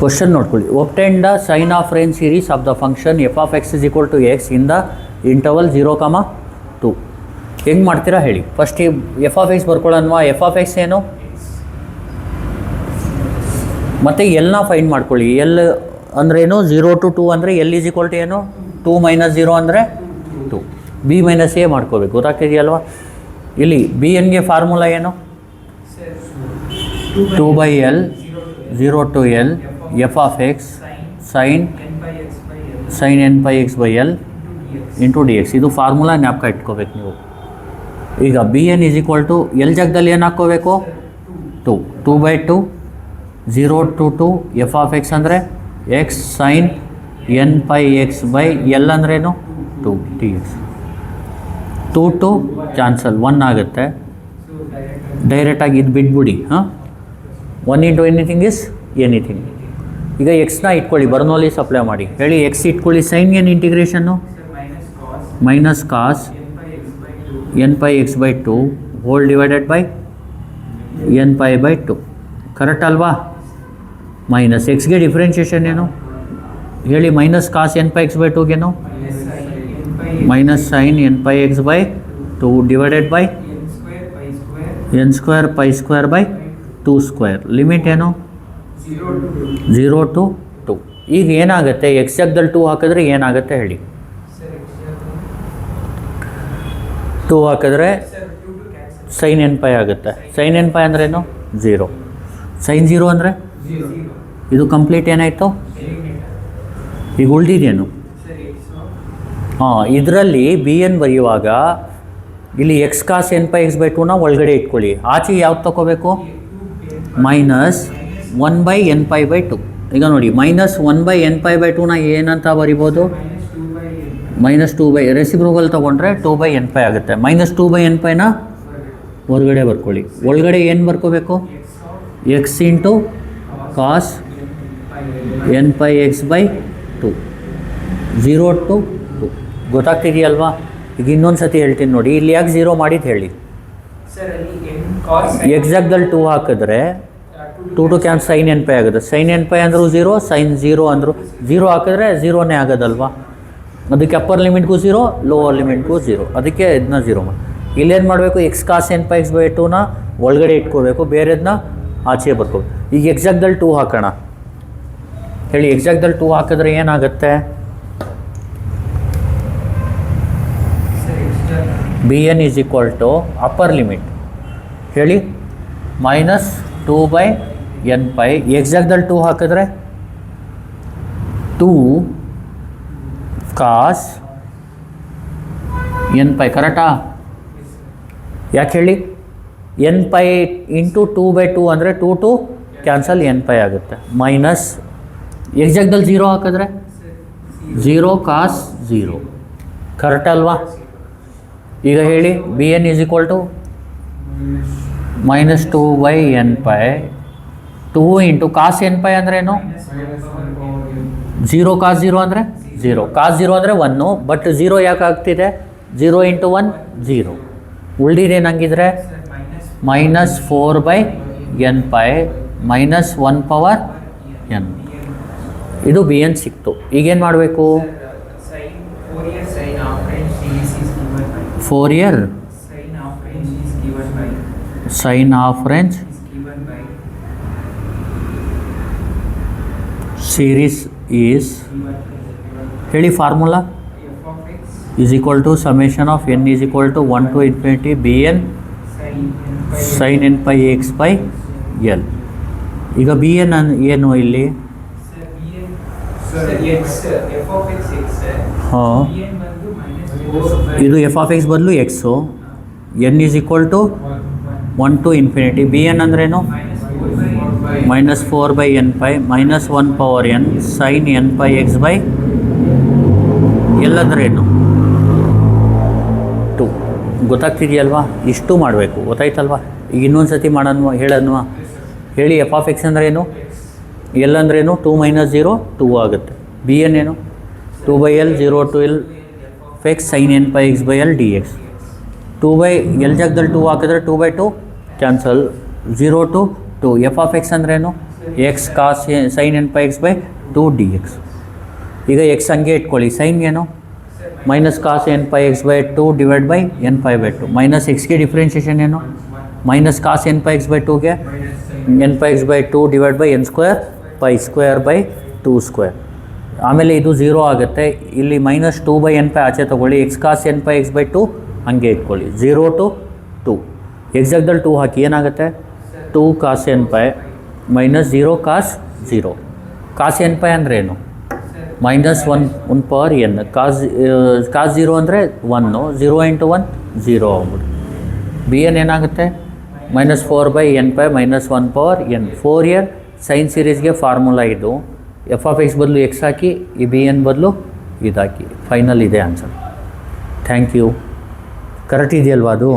Question ನೋಡ್ಕೊಳ್ಳಿ. Obtain the sine half range series of the function f of x is equal to x in the interval 0, 2. ಹೆಂಗೆ ಮಾಡ್ತೀರಾ ಹೇಳಿ. First f of x ಬರ್ಕೊಳ್ಳೋಣ. F of x ಏನು ಮತ್ತು ಎಲ್ನ find ಮಾಡ್ಕೊಳ್ಳಿ. L ಅಂದ್ರೇನು 0 to 2 ಅಂದರೆ ಎಲ್ ಈಸ್ ಈಕ್ವಲ್ ಟು ಏನು 2 - 0 ಅಂದರೆ 2. ಬಿ ಮೈನಸ್ ಎ ಮಾಡ್ಕೋಬೇಕು. ಗೊತ್ತಾಗ್ತಿದೆಯಲ್ವಾ. ಇಲ್ಲಿ ಬಿ ಎನ್ಗೆ ಫಾರ್ಮುಲಾ ಏನು 2/L 0 to L f of x sine n pi x by L into d x. ಇದು ಫಾರ್ಮುಲಾ ಜ್ಞಾಪಕ ಇಟ್ಕೋಬೇಕು ನೀವು. ಈಗ b n is equal to l ಜಾಗದಲ್ಲಿ ಏನು ಹಾಕ್ಕೋಬೇಕು 2/2 0 to 2 ಎಫ್ ಆಫ್ ಎಕ್ಸ್ ಅಂದರೆ x sine n pi x by L ಅಂದ್ರೇನು 2 ಡಿ ಎಕ್ಸ್. 2 to ಕ್ಯಾನ್ಸಲ್ 1 ಆಗುತ್ತೆ. ಡೈರೆಕ್ಟಾಗಿ ಇದು ಬಿಟ್ಬಿಡಿ. 1 into ಎನಿಥಿಂಗ್ ಇಸ್ ಎನಿಥಿಂಗ್. ಈಗ ಎಕ್ಸ್ನ ಇಟ್ಕೊಳ್ಳಿ, ಬರ್ನೋಲಿ ಸಪ್ಲೈ ಮಾಡಿ. ಹೇಳಿ ಎಕ್ಸ್ ಇಟ್ಕೊಳ್ಳಿ. ಸೈನ್ ಏನು ಇಂಟಿಗ್ರೇಷನ್ನು minus cos n pi x by 2 whole divided by n pi by 2. Correct ಅಲ್ವಾ. ಮೈನಸ್ ಎಕ್ಸ್ಗೆ ಡಿಫ್ರೆನ್ಷಿಯೇಷನ್ ಏನು ಹೇಳಿ. Minus cos n pi x by 2ಗೇನು minus sine n pi x by 2 divided by n square pi square by 2 square. Limit ಏನು 0 to 2. ಈಗ ಏನಾಗುತ್ತೆ X ಜಾಗದಲ್ಲಿ 2 ಹಾಕಿದ್ರೆ ಏನಾಗುತ್ತೆ ಹೇಳಿ. 2 ಹಾಕಿದ್ರೆ ಸೈನ್ n pi ಆಗುತ್ತೆ. ಸೈನ್ n pi ಅಂದ್ರೇನು 0. ಸೈನ್ 0 ಅಂದರೆ ಇದು ಕಂಪ್ಲೀಟ್ ಏನಾಯಿತು. ಈಗ ಉಳಿದಿದೇನು ಇದರಲ್ಲಿ ಬಿ ಎನ್ ಬರೆಯುವಾಗ ಇಲ್ಲಿ x cos n pi x by 2ನ ಒಳಗಡೆ ಇಟ್ಕೊಳ್ಳಿ. ಆಚೆ ಯಾವ್ದು ತೊಗೋಬೇಕು ಮೈನಸ್ 1/n pi by 2. ಈಗ ನೋಡಿ ಮೈನಸ್ 1/n pi by 2ನ ಏನಂತ ಬರಿಬೋದು -2 ರೆಸಿಪ್ರೋಕಲ್ ತೊಗೊಂಡ್ರೆ 2/n pi ಆಗುತ್ತೆ. -2/n pi ಹೊರಗಡೆ ಬರ್ಕೊಳ್ಳಿ. ಒಳಗಡೆ ಏನು ಬರ್ಕೋಬೇಕು x into cos n pi x by 2 0 to 2. ಗೊತ್ತಾಗ್ತಿದೆಯಲ್ವಾ. ಈಗ ಇನ್ನೊಂದು ಸತಿ ಹೇಳ್ತೀನಿ ನೋಡಿ. ಇಲ್ಲಿ ಯಾಕೆ 0 ಮಾಡಿದ್ದು ಹೇಳಿ. ಎಕ್ಸಾಕ್ಟಲ್ಲಿ 2 ಹಾಕಿದ್ರೆ 2 to can sine n pi ಆಗುತ್ತೆ. ಸೈನ್ n pi ಅಂದರೂ 0, ಸೈನ್ 0 ಅಂದರು 0 ಹಾಕಿದ್ರೆ 0ನೇ ಆಗೋದಲ್ವಾ. ಅದಕ್ಕೆ ಅಪ್ಪರ್ ಲಿಮಿಟ್ಗೂ 0, ಲೋವರ್ ಲಿಮಿಟ್ಗೂ 0. ಅದಕ್ಕೆ ಇದನ್ನ 0 ಮಾಡಿ. ಇಲ್ಲೇನು ಮಾಡಬೇಕು x cos n pi x by 2ನ ಒಳಗಡೆ ಇಟ್ಕೋಬೇಕು, ಬೇರೆದನ್ನ ಆಚೆ ಬರ್ಕೋಬೇಕು. ಈಗ ಎಕ್ಸಾಕ್ಟಲ್ಲಿ 2 ಹಾಕೋಣ ಹೇಳಿ. ಎಕ್ಸಾಕ್ಟಲ್ಲಿ 2 ಹಾಕಿದ್ರೆ ಏನಾಗುತ್ತೆ b n is equal to upper limit ಹೇಳಿ -2/n pi. ಎಕ್ಸಾಕ್ಟಲ್ಲಿ 2 ಹಾಕಿದ್ರೆ 2 ಕಾಸ್ n pi. ಕರೆಕ್ಟಾ. ಯಾಕೆ ಹೇಳಿ n pi ಇಂಟು 2/2 ಅಂದರೆ 2 to ಕ್ಯಾನ್ಸಲ್ n pi ಆಗುತ್ತೆ. ಮೈನಸ್ ಎಕ್ಸಾಕ್ಟಲ್ಲಿ 0 ಹಾಕಿದ್ರೆ 0 ಕಾಸ್ 0. ಕರೆಕ್ಟ್ ಅಲ್ವಾ. ಈಗ ಹೇಳಿ b n is equal to -2/n pi 2 into cos n pi ಅಂದ್ರೇನು 0 ಕಾಸ್ 0 ಅಂದರೆ 0. ಕಾಸ್ 0 ಅಂದರೆ 1. ಬಟ್ 0 ಯಾಕೆ ಆಗ್ತಿದೆ 0 ಇಂಟು 1 0. ಉಳಿದಿದ್ದೇನು ಹಂಗಿದ್ರೆ -4/n pi -1 ಪವರ್ n. ಇದು ಬಿ ಎನ್ ಸಿಕ್ತು. ಈಗೇನು ಮಾಡಬೇಕು Fourier sine half range series is ಹೇಳಿ. Formula is equal to summation of n is equal to 1 to infinity bn sine n pi x by L. ಈಗ b n ಏನು ಇಲ್ಲಿ ಹಾಂ ಇದು ಎಫ್ ಆಫ್ ಎಕ್ಸ್ ಬದಲು x. n is equal to 1 to infinity. B n ಅಂದ್ರೇನು -4/n pi -1 power n sine n pi x by L ಅಂದ್ರೇನು 2. ಗೊತ್ತಾಗ್ತಿದೆಯಲ್ವಾ. ಇಷ್ಟು ಮಾಡಬೇಕು. ಗೊತ್ತಾಯ್ತಲ್ವಾ. ಈಗ ಇನ್ನೊಂದು ಸತಿ ಮಾಡೋಣ ಹೇಳೋಣ ಹೇಳಿ. ಎಫ್ ಆಫ್ ಎಕ್ಸ್ ಅಂದ್ರೇನು ಎಲ್ ಅಂದ್ರೇನು 2 - 0 2 ಆಗುತ್ತೆ. ಬಿ ಎನ್ ಏನು 2/L 0 to L x sine n pi x by L d x. 2/L ಜಾಗದಲ್ಲಿ 2 ಹಾಕಿದ್ರೆ 2/2 cancel 0 to 2. F of x ಅಂದ್ರೇನು x cos sine n pi x by 2 d x. ಈಗ x ಹಂಗೆ ಇಟ್ಕೊಳ್ಳಿ, sine ಏನು minus cos n pi x by 2 divide by n pi by 2. Minus ಎಕ್ಸ್ಗೆ differentiation ಏನು, minus cos n pi x by 2ಗೆ n pi x by 2 divide by n square pi square by 2 square. ಆಮೇಲೆ ಇದು 0 ಆಗುತ್ತೆ. ಇಲ್ಲಿ minus 2 by n pi ಆಚೆ ತೊಗೊಳ್ಳಿ, x cos n pi x by 2 ಹಂಗೆ ಇಟ್ಕೊಳ್ಳಿ. 0 to 2 ಎಕ್ಸಾಕ್ಟಲ್ಲಿ 2 ಹಾಕಿ ಏನಾಗುತ್ತೆ, 2 ಕಾಸ್ ಎನ್ ಪೈ ಮೈನಸ್ 0 ಕಾಸ್ 0. ಕಾಸ್ ಎನ್ ಪೈ ಅಂದರೆ ಏನು, ಮೈನಸ್ 1 ಪವರ್ ಎನ್. ಕಾಸ್ 0 ಅಂದರೆ 1, 0 ಇಂಟು 1 0 ಆಗ್ಬಿಡು. ಬಿ ಎನ್ ಏನಾಗುತ್ತೆ, minus 4 by n pi minus 1 power n. 4 ಇಯರ್ ಸೈನ್ ಸೀರೀಸ್ಗೆ ಫಾರ್ಮುಲಾ ಇದು. ಎಫ್ ಆಫ್ ಎಕ್ಸ್ ಬದಲು ಎಕ್ಸ್ ಹಾಕಿ, ಈ ಬಿ ಎನ್ ಬದಲು ಇದಾಕಿ. ಫೈನಲ್ ಇದೆ ಆನ್ಸರ್. Thank you. ಕರೆಕ್ಟ್ ಇದೆಯಲ್ವಾ ಅದು?